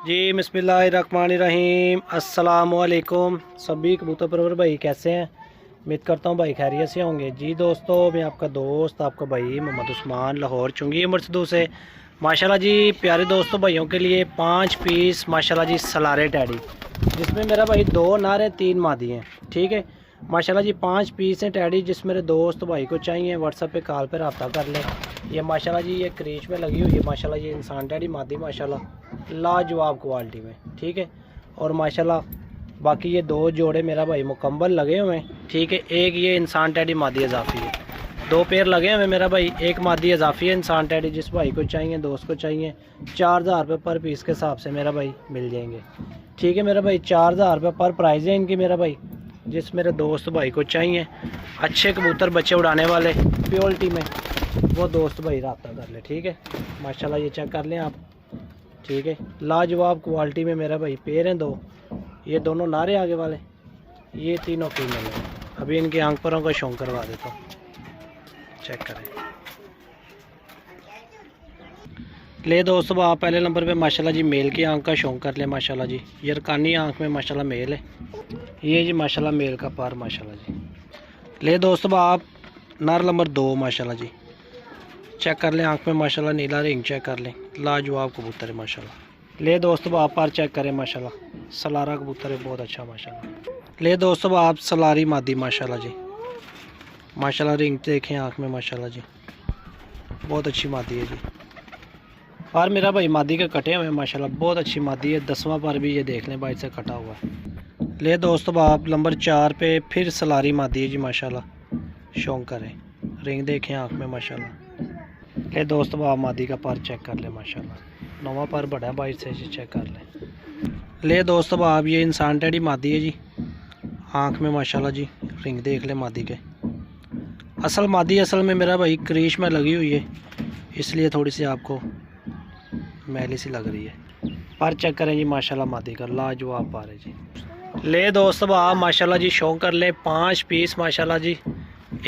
जी बिस्मिल्लाहिर्रहमानिर्रहीम अस्सलाम वालेकुम। सभी कबूतर परवर भाई कैसे हैं? उम्मीद करता हूँ भाई खैरियत से होंगे। जी दोस्तों, मैं आपका दोस्त आपका भाई मोहम्मद उस्मान लाहौर चुंगी मरसदू से माशाल्लाह जी प्यारे दोस्तों भाइयों के लिए 5 पीस माशाल्लाह जी सलारे टैडी, जिसमें मेरा भाई 2 नर हैं 3 मादी हैं। ठीक है माशाल्लाह जी 5 पीस हैं टैडी, जिस मेरे दोस्त भाई को चाहिए व्हाट्सएप पे कॉल पे रब्ता कर लें। ये माशाल्लाह जी ये क्रीच में लगी हुई है माशाल्लाह, ये इंसान टैडी मादी माशाल्लाह लाजवाब क्वालिटी में। ठीक है और माशाल्लाह बाकी ये 2 जोड़े मेरा भाई मुकम्मल लगे हुए हैं। ठीक है एक ये इंसान टैडी मादी इजाफी है, 2 पेयर लगे हुए मेरा भाई, एक मादी इजाफी है इंसान टैडी। जिस भाई को चाहिए दोस्त को चाहिए 4000 रुपये पर पीस के हिसाब से मेरा भाई मिल जाएंगे। ठीक है मेरा भाई 4000 रुपये पर प्राइस है इनकी मेरा भाई। जिस मेरे दोस्त भाई को चाहिए अच्छे कबूतर बच्चे उड़ाने वाले प्योरिटी में, वो दोस्त भाई रब्ता कर ले। ठीक है माशाल्लाह ये चेक कर लें आप। ठीक है लाजवाब क्वालिटी में मेरा भाई पेयर हैं 2, ये दोनों नारे आगे वाले, ये तीनों फीमेल हैं। अभी इनकी आंख परों का शौक करवा देता हूँ, चेक करें। ले दोस्तों आप पहले नंबर पे माशाल्लाह जी मेल की आंख का शौक कर ले माशाल्लाह जी। ये रकानी आंख में माशाल्लाह मेल है, ये जी माशाल्लाह मेल का पार माशाल्लाह जी। ले दोस्तों आप नर नंबर 2 माशाल्लाह जी, चेक कर लें आंख में माशाल्लाह नीला रिंग चेक कर लें, लाजवाब कबूतर है माशाल्लाह। ले दोस्तों आप पार चेक करें माशाल्लाह, सलारा कबूतर है बहुत अच्छा माशाल्लाह। ले दोस्तों आप सलारी मादी माशाल्लाह जी, माशाल्लाह रिंग देखें आंख में माशाल्लाह जी, बहुत अच्छी मादी है जी। पर मेरा भाई मादी के कटे हुए हैं माशाल्लाह, बहुत अच्छी मादी है। 10वां पर भी ये देख लें भाई से कटा हुआ है। ले दोस्तों आप नंबर 4 पे फिर सलारी मादी है जी माशाल्लाह, शौक करें रिंग देखें आंख में माशाल्लाह। ले दोस्तों आप मादी का पर चेक कर लें माशाल्लाह, 9वां पर बड़ा है भाई से चेक कर लें। ले दोस्तों आप ये इंसान टैडी मादी है जी, आंख में माशाल्लाह जी रिंग देख लें मादी के। असल मादी असल में मेरा भाई क्रीच में लगी हुई है, इसलिए थोड़ी सी आपको मैली सी लग रही है। पर चेक करें जी माशाल्लाह मादी का लाजवाब पार है जी। ले दोस्तों आप माशाल्लाह जी शौक कर ले 5 पीस माशाल्लाह जी,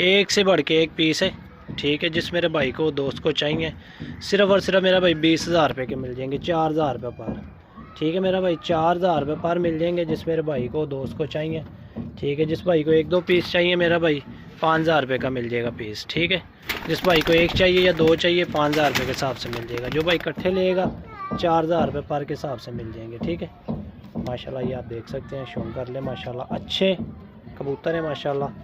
एक से बढ़ के एक पीस है। ठीक है जिस मेरे भाई को दोस्त को चाहिए सिर्फ और सिर्फ मेरा भाई 20,000 रुपये के मिल जाएंगे, 4000 रुपये पर। ठीक है मेरा भाई 4000 रुपये पर मिल जाएंगे जिस मेरे भाई को दोस्त को चाहिए। ठीक है जिस भाई को 1-2 पीस चाहिए मेरा भाई 5000 रुपये का मिल जाएगा पीस। ठीक है जिस भाई को 1 चाहिए या 2 चाहिए 5000 रुपये के हिसाब से मिल जाएगा। जो भाई इकट्ठे लेगा 4000 रुपये पर के हिसाब से मिल जाएंगे। ठीक है माशाल्लाह ये आप देख सकते हैं, शौक कर ले माशाल्लाह अच्छे कबूतर हैं माशाल्लाह।